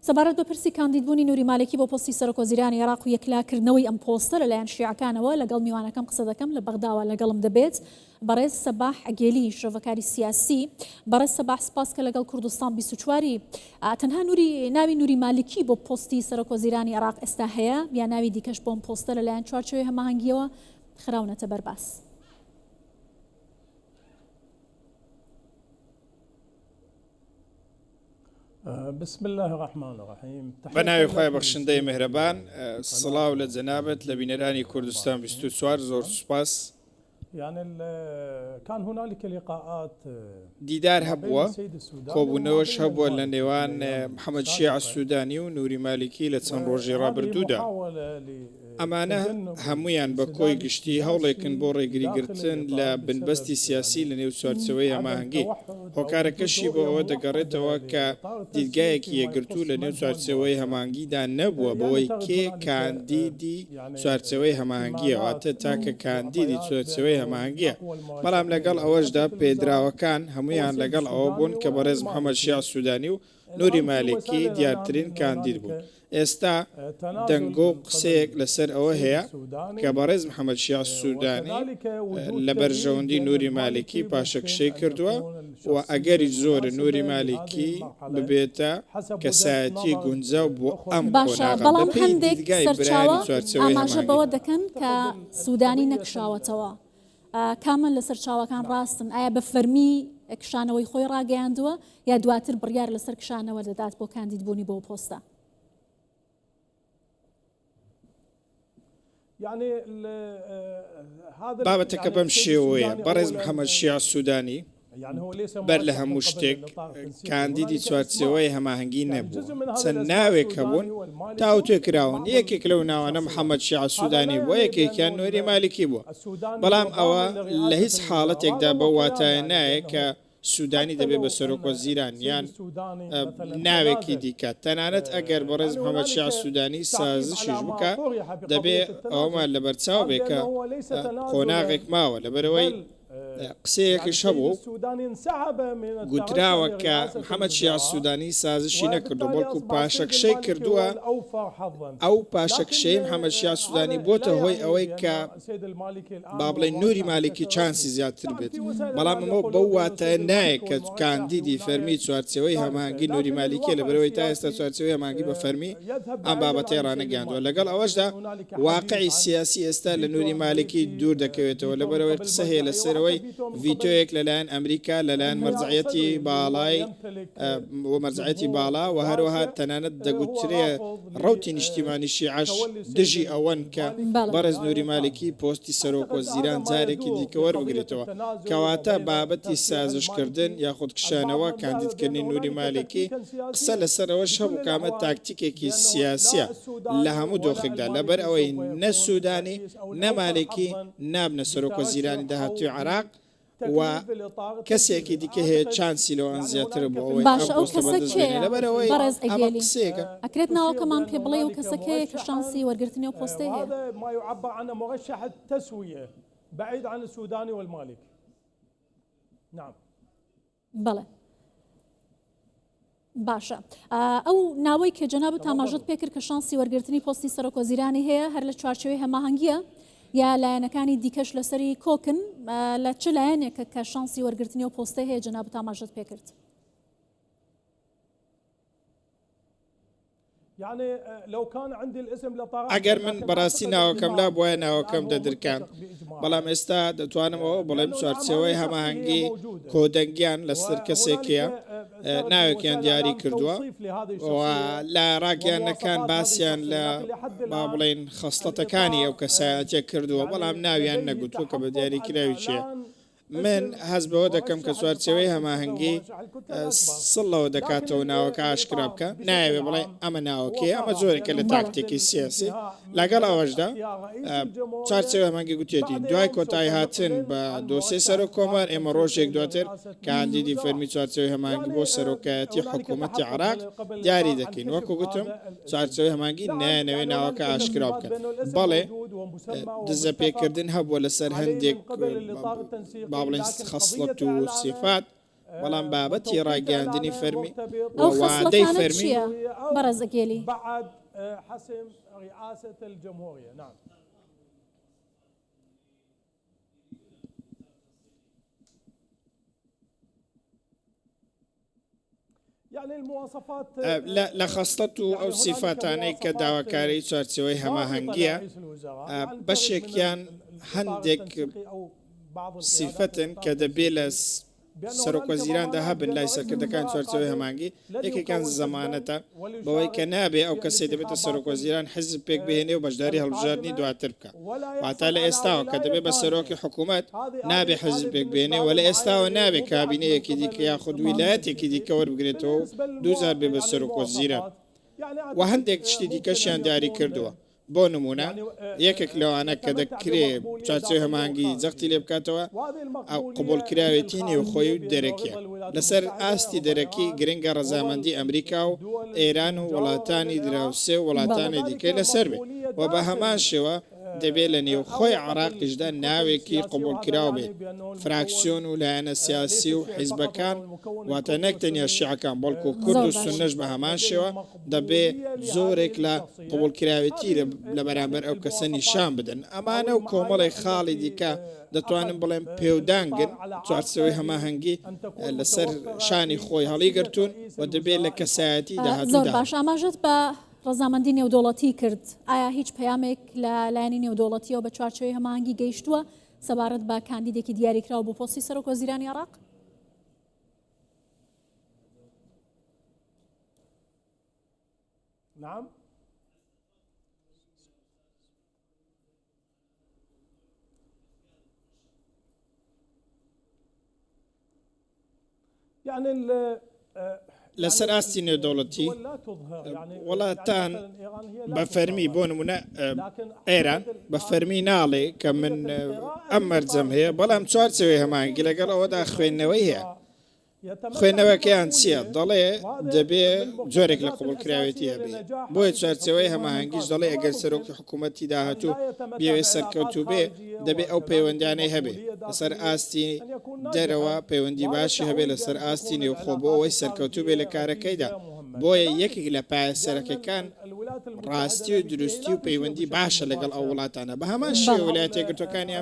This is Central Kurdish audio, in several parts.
سەبارەت بە پرسی کاندیدبوونی نووری مالکی بۆ پۆستی سەرۆکوەزیرانی عێراق و یەکلاکردنەوەی ئەم پۆستە لەلایەن شیعەکانەوە لەگەڵ میوانەکەم قسە دەکەم لە بەغداوە لەگەڵم دەبێت بەڕێز سەباح ئەگێلی شۆڤەکاری سیاسی. بەڕێز سەباح سپاس کە لەگەڵ کوردستان 24 تەنها ناوی نووری مالکی بۆ پۆستی سەرۆکوەزیرانی عێراق ئێستا هەیە یا ناوی دیکەش بۆم پۆستە لەلایەن چوارچێوەی هەماهەنگیەوە خراونەتە بەرباس؟ بسم الله الرحمن الرحیم. بەناوی خۆی بەخشندەی مهرەبان، سڵاو لە جەنابەت لە بینەرانی کوردستان 24 زۆر سوپاس. يعني كان هنالك لقاءات دیدار هەبووە، کۆبوونەوەش هەبووە لە نێوان محەممەد شیع سوودانی و نووری مالکی لە چەند ڕۆژی ڕابردوودا. ئەمانە هەمویان بە کۆی گشتی هەوڵێکن بۆ ڕێگریگرتن لە بنبەستی سیاسی لە نێو چوارچەوەی هەماهەنگی. هۆکارەکەشی بۆ ئەوە دەگەڕێتەوە کە دیدگایەکی یەکگرتوو لە نێو چوارچەوەی هەماهەنگیدا نەبووە بەوەی کێ کاندیدی چوارچەوەی هەماهەنگیەوەتە تاکە کاندیدی چوارچەوەی هەماهەنگیە. بەڵام لەگەڵ ئەوەشدا پێدراوەکان هەمویان لەگەڵ ئەوە بوون کە بەڕێز محەممەد شیع سوودانی و نووری مالکی دیارترین کاندید بوون. ئێستا دەنگۆ قسەیەک لەسەر ئەوە هەیە کە بەڕێز محەممەد شیع سوودانی لە بەرژەوەندی نووری مالکی پاشەکشەی کردووە و ئەگەری زۆرە نووری مالکی ببێتە کەسایەتی گونجە بۆ ئەم باشە. بەڵام هەندێک سەرچاوە ئاماژە بەوە دەکەن کە سوودانی نەکشاوەتەوە. کامل لە سەرچاوەکان ڕاستن؟ ئایا بە فەرمی کشانەوەی خۆی ڕاگەیاندووە یا دواتر بڕیار لەسەر کشانەوە دەدات بۆ کاندیدبوونی بۆ پۆستە؟ بابەتەکە بەم شێوەیە. بەڕێز محەممەد شیع سوودانی بەر لە هەموو شتێک کاندیدی چوارچێوەی هەماهەنگی نەبوو. چەند ناوێک هەبوون تاوتێ کراون. یەکێک لەو ناوانە محەممەد شیع سوودانی بووە، یەکێکیان نووری مالکی بووە. بەڵام ئەوە لە هیچ حاڵەتێکدا بە واتایە نایە کە سوودانی دەبێت بە سەرۆکوەزیران یان ناوێکی دیکە. تەنانەت ئەگەر بەڕێز محەممەد شیع سوودانی سازشیش بکە دەبێت ئەومان لە بەرچاو بێکە قۆناغێک ماوە. لەبەرەوەی قسەیەکیش هەبوو گوتراوە کە محەممەد شیع سوودانی سازشی نەکردو بەڵکو پاشەکشەی کردووە. ئەو پاشەکشەی محەممەد شیع سوودانی بۆتە هۆی ئەوەی کە با بڵێن نووری مالکی چانسی زیاتر بێت. بەڵام ئەمە بەو واتایە نایە کە کاندیدی فەرمی چوارچێوەی هەماهەنگی نووری مالکیە، لەبەرەوەی تا ئێستا چوارچێوەی هەماهەنگی بە فەرمی ئەم بابەتەی ڕانەگەاندووە. لەگەڵ ئەوەشدا واقعی سیاسی ئێستا لە نووری مالکی دوور دەکەوێتەوە، لەبەرەوەی قسە هەیە لەسەرەوەی ڤیتۆیەک لەلایەن ئەمریکا لەلایەن مەرجعەتی باڵای و مەرجعەتی باڵا و هەروەها تەنانەت دەگوترێ ڕەوتی نیشتیمانی شیعەش دژی ئەوەن کە بەڕێز نووری مالکی پۆستی سەرۆکوەزیران جارێکی دیکە وەربگرێتەوە. کەواتە بابەتی سازشکردن یاخود کشانەوە کاندیدکردنی نووری مالکی قسە لەسەرەوەش هەبوو کامە تاکتیکێکی سیاسیە لە هەموو دۆخێکدا، لەبەر ئەوەی نە سوودانی نە مالکی نابنە سەرۆکوەزیرانی داهاتووی عێراق و کەسێکی دیکە هەیە چانسی لەوان زیاتر بۆ ئەوەی باشە. ئەو کەسەکەیە بەڕێز ئەگێلی ئەکرێت ناوەکەمان پێ بڵێ و کەسەکەیە کە شانسی وەرگرتنی و پۆستەی هەیە؟ ما يعبر عنه مرشح التسوية بعيد عن السوداني والمالكي. نعم. بەڵێ باشە. ئەو ناوەی کە جەنابەت ئاماژەت پێکرد کە شانسی وەرگرتنی پۆستی سەرۆکوەزیرانی هەیە هەر لە چوارچێوەی هەماهەنگیە یا لایەنەکانی دیکەش لەسەری کۆکن؟ لە چ لایەنێکە کە شانسی وەرگرتنی و پۆستەی هەیە جەنابەت ئاماژەت پێکرد؟ ئەگەر من بەڕاستی ناوەکەم لا بواە ناوەکەم دەدرکان، بەڵام ئێستا دەتوانمەوە بڵێم چوارچێوەی هەماهەنگی کۆدەنگیان لەسەر کەسێکیە ناوێکیان دیاری کردووە لە ڕاگەیانەکان باسییان لە با بڵێن خەستەتەکانی ئەو کەسایەتێک کردووە، بەڵام ناویان نەگوتووە کە بە دیاریکراوی چیە. من حەز بەوە دەکەم کە چوارچێوەی هەماهەنگی سڵەوە دەکاتەوە ناوەکە ئاشکرا بکە، نایەوێ بڵێ ئەمە ناوەکەیە، ئەمە جۆرێکە لە تاکتێکی سیاسی. لەگەڵ ئەوەشدا چوارچێوەی هەماهەنگی گوتێتی دوای کۆتایی هاتن بە دۆسەی سەرۆک کۆمار ئێمە ڕۆژێک دواتر کاندیدی فەرمی چوارچێوەی هەماهەنگی بۆ سەرۆکایەتی حکوومەتی عێراق دیاری دەکەین. وەکو گوتم چوارچێوەی هەماهەنگی نایەنەوێ ناوەکە ئاشکرا بکەن. بەڵێ دزە پێکردن هەبووە لەسەر هەندێک با بڵێن خەسڵەت و سیفات، بەڵام بابەتی ڕاگەاندنی فەرمی وادەی فەرمی برز أجيلي بعد حسم رئاسة الجمهورية. نعم. يعني المواصفات لا خاصته أو صفاتانەی کە داواکاری چوارچێوەی هەماهەنگیە بەشێکیان هەندێک صفتن کە دەبێت لە سەرۆکوەزیراندا هەبن لای سەرکردەکان چوارچێوەی هەماهەنگی. یەکێکیان زەمانەتە بەوەی کە نابێ ئەو کەسێ دەبێتە سەرۆکوەزیران حزب پێک بهێنێ و بەشداری هەڵبژاردننی دواتر بکە. واتە لە ئێستاوە کە دەبێت بە سەرۆکی حکوومەت نابێ حزب پێک بهێنێ و لە ئێستاوە نابێت کابینەیەکی دیکە یاخود ویلایەتێکی دیکە وەربگرێتەوە دووزار بێ بە سەرۆکوەزیران و هەندێک شتی دیکەشیان دیاری کردووە. بۆ نمونە یەکێک لەوانە کە دەکرێت چارچێوەی هەماهەنگی جەختی لێ بکاتەوە ئەو قبولکراوێتی نێوخۆی و دەرەکیە لەسەر ئاستی دەرەکی گرنگە ڕەزامەندی ئەمریکا و ئێران و وڵاتانی دراوسێ و وڵاتانی دیکەی لەسەر بێت و بە هەمان شێوە دەبێت لە نێوخۆی عێراقیشدا ناوێکی قبولکراو بێت فراکسیۆن و لایەنە سیاسی و حیزبەکان واتە نەکتەنیا شیعەکان بەڵکو کورد و سونەش بە هەمان شێوە دەبێت زۆرێک لە قبولکراوێتی لە بەرامبەر ئەو کەسە نیشان بدەن. ئەمانە و کۆمەڵی خاڵی دیکە دەتوانن بڵێن پێودانگن چوارچێوەی هەماهەنگی لەسەر شانی خۆی هەڵیگرتوون و دەبێت لە کەسایەتی داهاتوودا. زۆر باش ئاماژەت بە ڕەزامەندی نێودوڵەتی کرد. ئایا هیچ پەیامێک لە لایەنی نێودوڵەتیەوە بە چوارچێوەی هەماهەنگی گەیشتووە سەبارەت بە کاندیدێکی دیاریکراوە بۆ پۆستی سەرۆکوەزیرانی عێراق؟ نعم. يعني لەسەر ئاستی نێودەوڵەتی وڵاتان بە فەرمی بۆ نمونە ئێران بە فەرمی ناڵێ کە من ئەم مەرجەم هەیە بەڵام چوارچێوەی هەماهەنگی لەگەڵ ئەوەدا خوێندنەوەی هەیە. خوێندنەوەکەیان چییە؟ دەڵێ دەبێ جۆرێک لە قبولکراوێتی هەبێ بۆیە چوارچێوەی هەماهەنگیش دەڵێ ئەگەر سەرۆکی حکوومەتی داهاتوو بێوێ سەرکەوتوو بێ دەبێ ئەو پەیوەندیانەی هەبێ لەسەر ئاستی دەرەوە پەیوەندی باشی هەبێ لەسەر ئاستی نێوخۆ بۆ ئەوەی سەرکەوتوو بێ لە کارەکەیدا. بۆیە یەکێک لە پایەسەرەکەکان ڕاستی و دروستی و پەیوەندی باشە لەگەڵ ئەو وڵاتانە. بە هەمان شێوە ویلایەتە یەکگرتووەکانی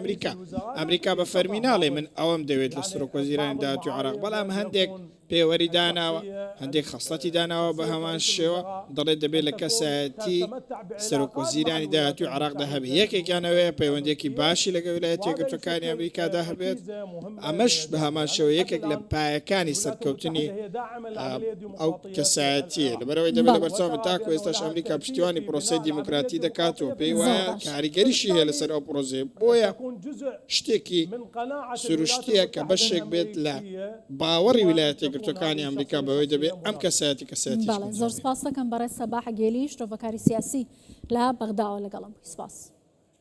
ئەمریکا بە فەرمی ناڵێ من ئەوەم دەوێت لە سەرۆکوەزیرانی داهاتووی عێراق بەڵام هەندێک پێوەری داناوە هەندێک خەسڵەتی داناوە بە هەمان شێوە دەڵێت دەبێت لە کەسایەتی سەرۆکوەزیرانی داهاتووی عێراقدا هەبێت. یەکێکیانەوەیە پەیوەندێکی باشی لەگەڵ ویلایەتە یەکگرتووەکانی ئەمریکادا هەبێت. ئەمەش بە هەمان شێوە یەکێک لە پایەکانی سەرکەوتنی ئەو کەسایەتیە لەبەرەوەی دەبێت لە بەرچاومە تاکو ئێستاش ئەمریکا پشتیوانی پرۆسەی دیموکراتی دەکاتەوە پێی وایە کاریگەریشی هەیە لەسەر ئەو پرۆژێ بۆیە شتێکی سروشتیە کە بەشێک بێت لە باوەڕی ویلایەتە یەکگرتووەکانی ئەمریکا بەوەی دەبێت ئەم کەسایەتی زۆر سپاس دەکەم بەڕێز سەباح گێلی شتۆڤەکاری سیاسی لە بەغداوە لەگەڵم. سپاس.